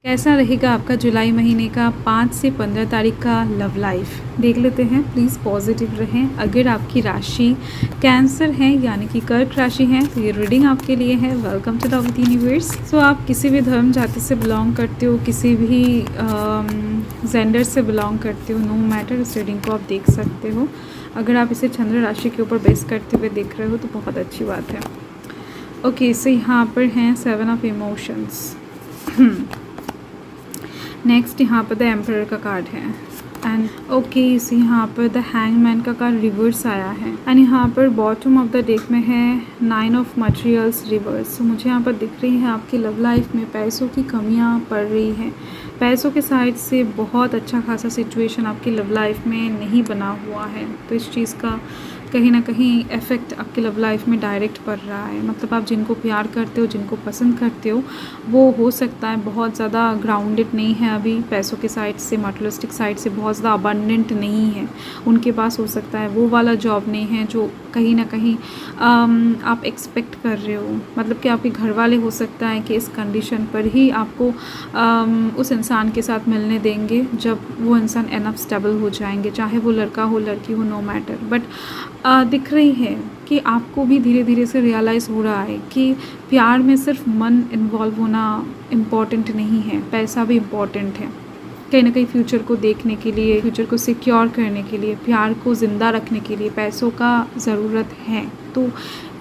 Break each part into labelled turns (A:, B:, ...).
A: कैसा रहेगा आपका जुलाई महीने का 5 से 15 तारीख का लव लाइफ देख लेते हैं। प्लीज़ पॉजिटिव रहें। अगर आपकी राशि कैंसर है यानी कि कर्क राशि है तो ये रीडिंग आपके लिए है। Welcome to the universe. So आप किसी भी धर्म जाति से बिलोंग करते हो, किसी भी जेंडर से बिलोंग करते हो, नो मैटर, इस रीडिंग को आप देख सकते हो। अगर आप इसे चंद्र राशि के ऊपर बेस करते हुए देख रहे हो तो बहुत अच्छी बात है। ओके, सो यहाँ पर हैं 7 ऑफ इमोशंस। नेक्स्ट यहाँ पर द एम्परर का कार्ड है एंड ओके, इसी यहाँ पर द हैंगमैन का कार्ड रिवर्स आया है एंड यहाँ पर बॉटम ऑफ द डेक में है 9 ऑफ मटेरियल्स रिवर्स। तो मुझे यहाँ पर दिख रही है आपकी लव लाइफ में पैसों की कमियाँ पड़ रही हैं। पैसों के साइड से बहुत अच्छा खासा सिचुएशन आपकी लव लाइफ में नहीं बना हुआ है, तो इस चीज़ का कहीं ना कहीं इफ़ेक्ट आपकी लव लाइफ में डायरेक्ट पड़ रहा है। मतलब आप जिनको प्यार करते हो, जिनको पसंद करते हो, वो हो सकता है बहुत ज़्यादा ग्राउंडेड नहीं है अभी, पैसों के साइड से, मटेरियलिस्टिक साइड से बहुत ज़्यादा अबंडेंट नहीं है। उनके पास हो सकता है वो वाला जॉब नहीं है जो कहीं ना कहीं आप एक्सपेक्ट कर रहे हो। मतलब कि आपके घर वाले हो सकता है कि इस कंडीशन पर ही आपको उस इंसान के साथ मिलने देंगे जब वो इंसान एनफ स्टेबल हो जाएंगे, चाहे वो लड़का हो लड़की हो, नो मैटर। बट दिख रही है कि आपको भी धीरे धीरे से रियलाइज़ हो रहा है कि प्यार में सिर्फ मन इन्वॉल्व होना इम्पॉर्टेंट नहीं है, पैसा भी इम्पॉर्टेंट है। कहीं ना कहीं फ्यूचर को देखने के लिए, फ्यूचर को सिक्योर करने के लिए, प्यार को ज़िंदा रखने के लिए पैसों का ज़रूरत है। तो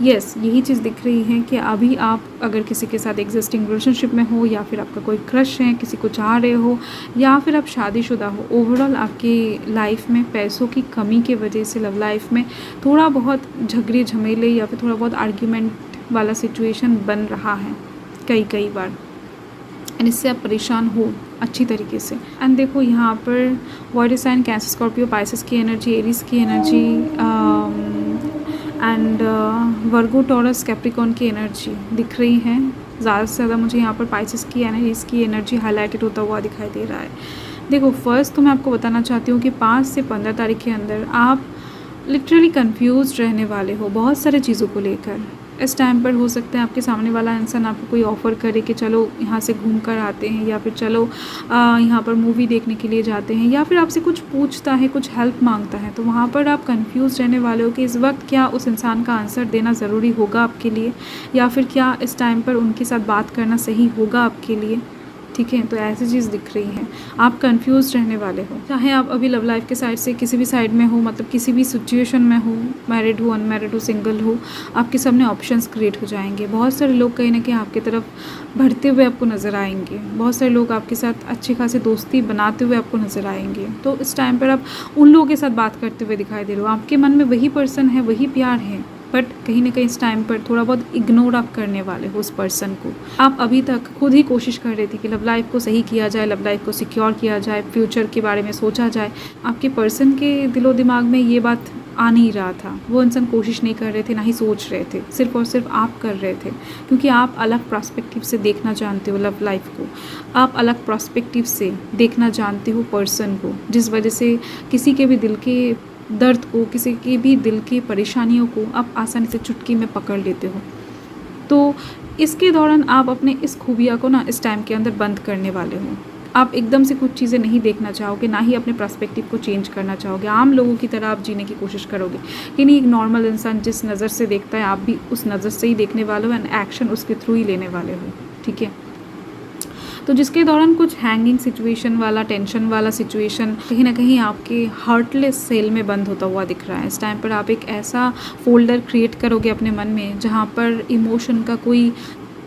A: यस, यही चीज़ दिख रही है कि अभी आप अगर किसी के साथ एग्जिस्टिंग रिलेशनशिप में हो, या फिर आपका कोई क्रश है, किसी को चाह रहे हो, या फिर आप शादीशुदा हो, ओवरऑल आपकी लाइफ में पैसों की कमी की वजह से लव लाइफ में थोड़ा बहुत झगड़े झमेले या फिर थोड़ा बहुत आर्ग्यूमेंट वाला सिचुएशन बन रहा है कई बार, एंड इससे आप परेशान हो अच्छी तरीके से। एंड देखो यहाँ पर water sign, Cancer, Scorpio, Pisces की एनर्जी, एरीज की energy and Virgo, Taurus, Capricorn की एनर्जी दिख रही है। ज़्यादा से ज़्यादा मुझे यहाँ पर पाइसेस की एनर्जीज़ की एनर्जी हाईलाइटेड होता हुआ दिखाई दे रहा है। देखो, फर्स्ट तो मैं आपको बताना चाहती हूँ कि 5 से 15 तारीख के अंदर आप लिटरली कंफ्यूज रहने वाले हो बहुत सारे चीज़ों को लेकर। इस टाइम पर हो सकता है आपके सामने वाला इंसान आपको कोई ऑफ़र करे कि चलो यहाँ से घूम कर आते हैं, या फिर चलो यहाँ पर मूवी देखने के लिए जाते हैं, या फिर आपसे कुछ पूछता है, कुछ हेल्प मांगता है। तो वहाँ पर आप कंफ्यूज रहने वाले हो कि इस वक्त क्या उस इंसान का आंसर देना ज़रूरी होगा आपके लिए, या फिर क्या इस टाइम पर उनके साथ बात करना सही होगा आपके लिए। ठीक है, तो ऐसी चीज़ दिख रही है, आप कंफ्यूज रहने वाले हो। चाहे आप अभी लव लाइफ के साइड से किसी भी साइड में हो, मतलब किसी भी सिचुएशन में हो, मैरिड हो, अनमैरिड हो, सिंगल हो, आपके सामने ऑप्शंस क्रिएट हो जाएंगे। बहुत सारे लोग कहीं ना कहीं आपकी तरफ बढ़ते हुए आपको नज़र आएंगे। बहुत सारे लोग आपके साथ अच्छी खासी दोस्ती बनाते हुए आपको नज़र आएंगे। तो इस टाइम पर आप उन लोगों के साथ बात करते हुए दिखाई दे रहे हो। आपके मन में वही पर्सन है, वही प्यार है, बट कहीं ना कहीं इस टाइम पर थोड़ा बहुत इग्नोर आप करने वाले हो उस पर्सन को। आप अभी तक खुद ही कोशिश कर रहे थे कि लव लाइफ को सही किया जाए, लव लाइफ को सिक्योर किया जाए, फ्यूचर के बारे में सोचा जाए। आपके पर्सन के दिलो दिमाग में ये बात आ नहीं रहा था। वो इंसान कोशिश नहीं कर रहे थे, ना ही सोच रहे थे, सिर्फ और सिर्फ आप कर रहे थे, क्योंकि आप अलग पर्सपेक्टिव से देखना जानते हो लव लाइफ को। आप अलग पर्सपेक्टिव से देखना जानते हो पर्सन को, जिस वजह से किसी के भी दिल के दर्द को, किसी के भी दिल की परेशानियों को आप आसानी से चुटकी में पकड़ लेते हो। तो इसके दौरान आप अपने इस खूबिया को ना इस टाइम के अंदर बंद करने वाले हो। आप एकदम से कुछ चीज़ें नहीं देखना चाहोगे, ना ही अपने पर्सपेक्टिव को चेंज करना चाहोगे। आम लोगों की तरह आप जीने की कोशिश करोगे कि नहीं, एक नॉर्मल इंसान जिस नज़र से देखता है आप भी उस नज़र से ही देखने वाले हो, एंड एक्शन उसके थ्रू ही लेने वाले हो। ठीक है, तो जिसके दौरान कुछ हैंगिंग सिचुएशन वाला, टेंशन वाला सिचुएशन कहीं ना कहीं आपके हार्टलेस सेल में बंद होता हुआ दिख रहा है। इस टाइम पर आप एक ऐसा फोल्डर क्रिएट करोगे अपने मन में जहाँ पर इमोशन का कोई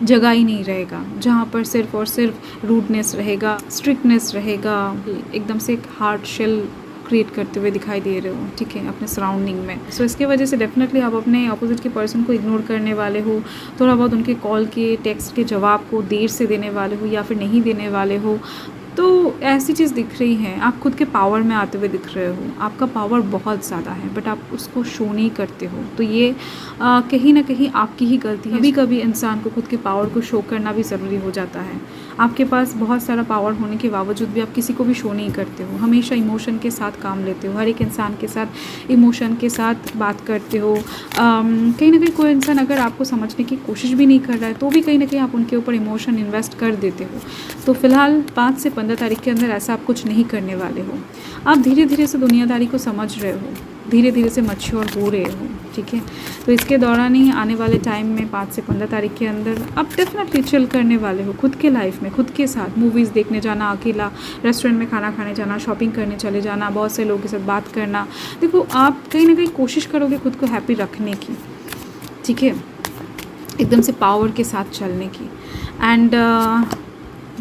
A: जगह ही नहीं रहेगा, जहाँ पर सिर्फ और सिर्फ रूडनेस रहेगा, स्ट्रिक्टनेस रहेगा, एकदम से एक हार्ट शेल क्रिएट करते हुए दिखाई दे रहे हो। ठीक है, अपने सराउंडिंग में। सो इसके वजह से डेफिनेटली आप अपने अपोजिट के पर्सन को इग्नोर करने वाले हो, थोड़ा बहुत उनके कॉल के, टेक्स्ट के जवाब को देर से देने वाले हो, या फिर नहीं देने वाले हो। तो ऐसी चीज़ दिख रही है, आप खुद के पावर में आते हुए दिख रहे हो। आपका पावर बहुत ज़्यादा है, बट आप उसको शो नहीं करते हो। तो ये कहीं ना कहीं आपकी ही गलती है। कभी कभी इंसान को खुद के पावर को शो करना भी ज़रूरी हो जाता है। आपके पास बहुत सारा पावर होने के बावजूद भी आप किसी को भी शो नहीं करते हो, हमेशा इमोशन के साथ काम लेते हो, हर एक इंसान के साथ इमोशन के साथ बात करते हो। कहीं ना कहीं कोई इंसान अगर आपको समझने की कोशिश भी नहीं कर रहा है तो भी कहीं ना कहीं आप उनके ऊपर इमोशन इन्वेस्ट कर देते हो। तो फिलहाल 5 से 15 तारीख के अंदर ऐसा आप कुछ नहीं करने वाले हो। आप धीरे धीरे से दुनियादारी को समझ रहे हो, धीरे धीरे से मैच्योर हो रहे हो, ठीक है। तो इसके दौरान ही आने वाले टाइम में 5 से 15 तारीख के अंदर आप डेफिनेटली चिल करने वाले हो खुद के लाइफ में, खुद के साथ मूवीज़ देखने जाना, अकेला रेस्टोरेंट में खाना खाने जाना, शॉपिंग करने चले जाना, बहुत से लोगों के साथ बात करना। देखो आप कहीं ना कहीं कोशिश करोगे खुद को हैप्पी रखने की, ठीक है, एकदम से पावर के साथ चलने की। एंड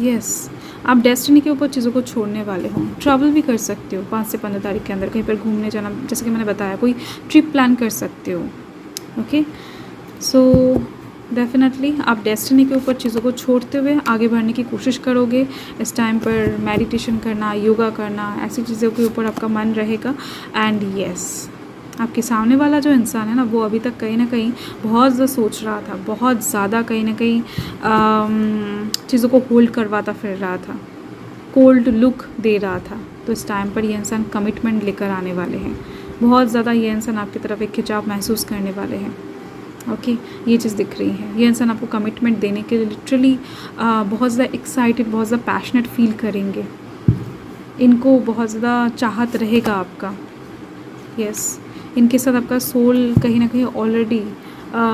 A: यस, आप डेस्टिनी के ऊपर चीज़ों को छोड़ने वाले हो। ट्रैवल भी कर सकते हो 5 से 15 तारीख के अंदर, कहीं पर घूमने जाना, जैसे कि मैंने बताया, कोई ट्रिप प्लान कर सकते हो। ओके, सो डेफिनेटली आप डेस्टिनी के ऊपर चीज़ों को छोड़ते हुए आगे बढ़ने की कोशिश करोगे। इस टाइम पर मेडिटेशन करना, योगा करना, ऐसी चीज़ों के ऊपर आपका मन रहेगा। एंड यस, आपके सामने वाला जो इंसान है ना, वो अभी तक कहीं ना कहीं बहुत ज़्यादा सोच रहा था, बहुत ज़्यादा कहीं ना कहीं चीज़ों को होल्ड करवाता फिर रहा था, कोल्ड लुक दे रहा था। तो इस टाइम पर ये इंसान कमिटमेंट लेकर आने वाले हैं। बहुत ज़्यादा ये इंसान आपकी तरफ एक खिंचाव महसूस करने वाले हैं। ओके, ये चीज़ दिख रही है। ये इंसान आपको कमिटमेंट देने के लिए लिटरली बहुत ज़्यादा एक्साइटेड, बहुत ज़्यादा पैशनेट फील करेंगे। इनको बहुत ज़्यादा चाहत रहेगा आपका। यस, इनके साथ आपका सोल कहीं ना कहीं ऑलरेडी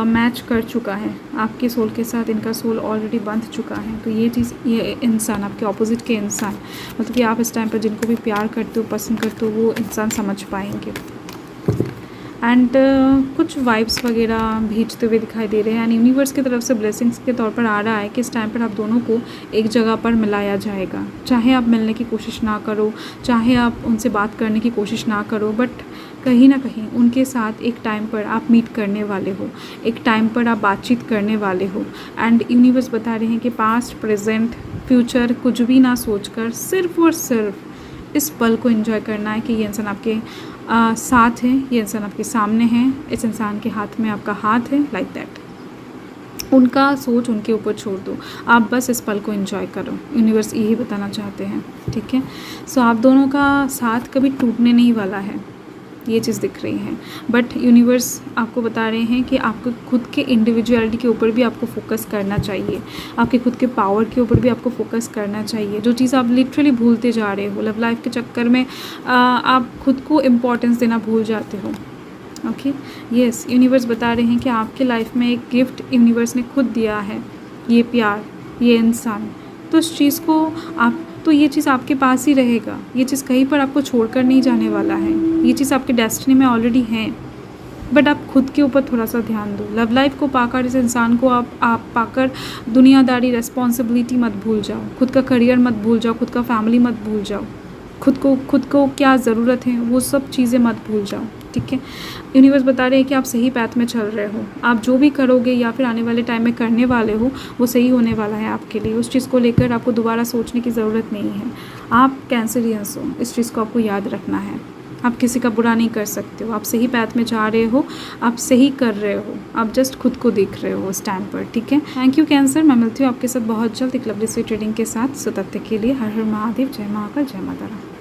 A: मैच कर चुका है। आपके सोल के साथ इनका सोल ऑलरेडी बंध चुका है। तो ये चीज़, ये इंसान, आपके ऑपोजिट के इंसान, मतलब कि आप इस टाइम पर जिनको भी प्यार करते हो, पसंद करते हो, वो इंसान समझ पाएंगे। एंड कुछ वाइब्स वगैरह भेजते हुए दिखाई दे रहे हैं। एंड यूनिवर्स की तरफ से ब्लेसिंग्स के तौर पर आ रहा है कि इस टाइम पर आप दोनों को एक जगह पर मिलाया जाएगा। चाहे आप मिलने की कोशिश ना करो, चाहे आप उनसे बात करने की कोशिश ना करो, बट कहीं ना कहीं उनके साथ एक टाइम पर आप मीट करने वाले हो, एक टाइम पर आप बातचीत करने वाले हो। एंड यूनिवर्स बता रहे हैं कि पास्ट, प्रेजेंट, फ्यूचर कुछ भी ना सोचकर सिर्फ और सिर्फ इस पल को एंजॉय करना है कि ये इंसान आपके साथ है, ये इंसान आपके सामने है, इस इंसान के हाथ में आपका हाथ है, लाइक दैट। उनका सोच उनके ऊपर छोड़ दो, आप बस इस पल को एंजॉय करो। यूनिवर्स यही बताना चाहते हैं, ठीक है। सो आप दोनों का साथ कभी टूटने नहीं वाला है, ये चीज़ दिख रही है। बट यूनिवर्स आपको बता रहे हैं कि आपको खुद के इंडिविजुअलिटी के ऊपर भी आपको फोकस करना चाहिए, आपके खुद के पावर के ऊपर भी आपको फोकस करना चाहिए। जो चीज़ आप लिटरली भूलते जा रहे हो लव लाइफ के चक्कर में, आप खुद को इम्पोर्टेंस देना भूल जाते हो। ओके, यस, यूनिवर्स बता रहे हैं कि आपके लाइफ में एक गिफ्ट यूनिवर्स ने खुद दिया है, ये प्यार, ये इंसान। तो इस चीज़ को आप, तो ये चीज़ आपके पास ही रहेगा, ये चीज़ कहीं पर आपको छोड़कर नहीं जाने वाला है। ये चीज़ आपके डेस्टिनी में ऑलरेडी है, बट आप खुद के ऊपर थोड़ा सा ध्यान दो। लव लाइफ को पाकर, इस इंसान को आप पाकर दुनियादारी, रिस्पॉन्सिबिलिटी मत भूल जाओ, खुद का करियर मत भूल जाओ, खुद का फैमिली मत भूल जाओ, खुद को क्या ज़रूरत है वो सब चीज़ें मत भूल जाओ, ठीक है। यूनिवर्स बता रहे हैं कि आप सही पैथ में चल रहे हो। आप जो भी करोगे या फिर आने वाले टाइम में करने वाले हो, वो सही होने वाला है आपके लिए। उस चीज़ को लेकर आपको दोबारा सोचने की ज़रूरत नहीं है। आप कैंसरियंस हो, इस चीज़ को आपको याद रखना है। आप किसी का बुरा नहीं कर सकते हो, आप सही पैथ में जा रहे हो, आप सही कर रहे हो, आप जस्ट खुद को देख रहे हो उस टाइम पर, ठीक है। थैंक यू कैंसर, मैं मिलती हूँ आपके साथ बहुत जल्द एक लवली स्वीट रीडिंग के साथ। सो तब तक के लिए हर हर महादेव, जय महाकाल, जय माता रानी।